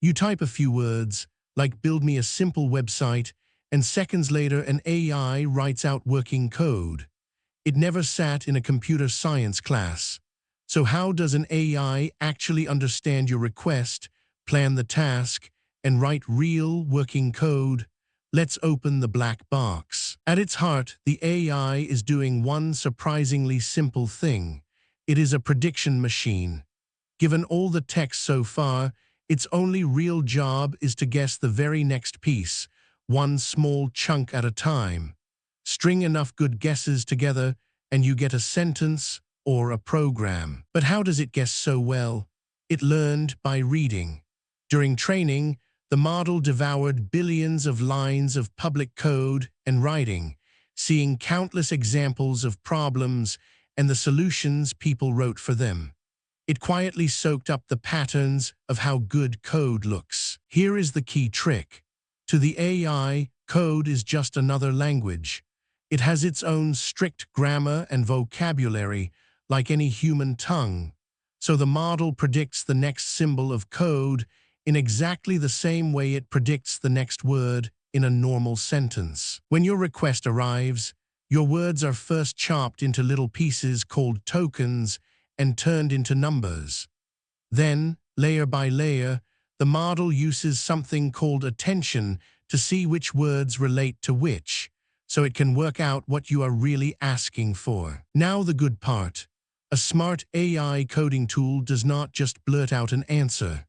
You type a few words, like build me a simple website, and seconds later an AI writes out working code. It never sat in a computer science class. So how does an AI actually understand your request, plan the task, and write real working code? Let's open the black box. At its heart, the AI is doing one surprisingly simple thing. It is a prediction machine. Given all the text so far, its only real job is to guess the very next piece, one small chunk at a time. String enough good guesses together, and you get a sentence or a program. But how does it guess so well? It learned by reading. During training, the model devoured billions of lines of public code and writing, seeing countless examples of problems and the solutions people wrote for them. It quietly soaked up the patterns of how good code looks. Here is the key trick. To the AI, code is just another language. It has its own strict grammar and vocabulary, like any human tongue. So the model predicts the next symbol of code in exactly the same way it predicts the next word in a normal sentence. When your request arrives, your words are first chopped into little pieces called tokens and turned into numbers. Then, layer by layer, the model uses something called attention to see which words relate to which, so it can work out what you are really asking for. Now the good part. A smart AI coding tool does not just blurt out an answer.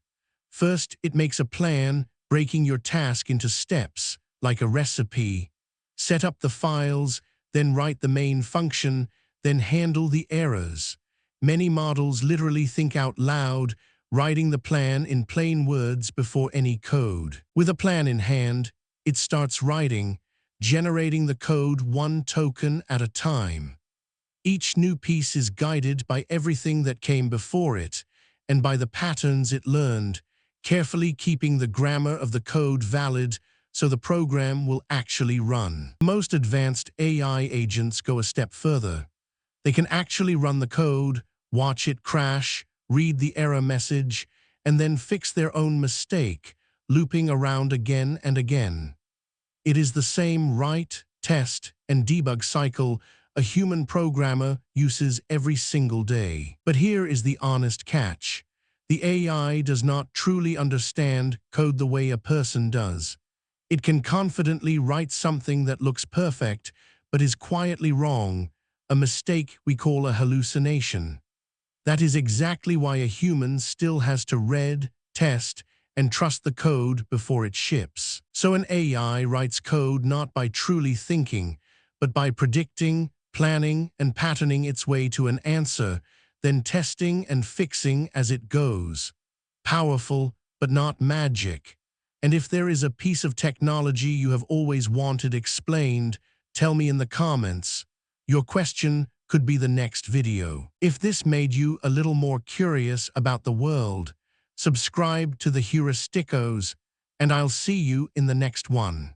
First, it makes a plan, breaking your task into steps, like a recipe. Set up the files, then write the main function, then handle the errors. Many models literally think out loud, writing the plan in plain words before any code. With a plan in hand, it starts writing, generating the code one token at a time. Each new piece is guided by everything that came before it, and by the patterns it learned, carefully keeping the grammar of the code valid so the program will actually run. Most advanced AI agents go a step further. They can actually run the code, watch it crash, read the error message, and then fix their own mistake, looping around again and again. It is the same write, test, and debug cycle a human programmer uses every single day. But here is the honest catch. The AI does not truly understand code the way a person does. It can confidently write something that looks perfect, but is quietly wrong, a mistake we call a hallucination. That is exactly why a human still has to read, test, and trust the code before it ships. So an AI writes code not by truly thinking, but by predicting, planning, and patterning its way to an answer, then testing and fixing as it goes. Powerful, but not magic. And if there is a piece of technology you have always wanted explained, tell me in the comments. Your question could be the next video. If this made you a little more curious about the world, subscribe to the Heuristicos, and I'll see you in the next one.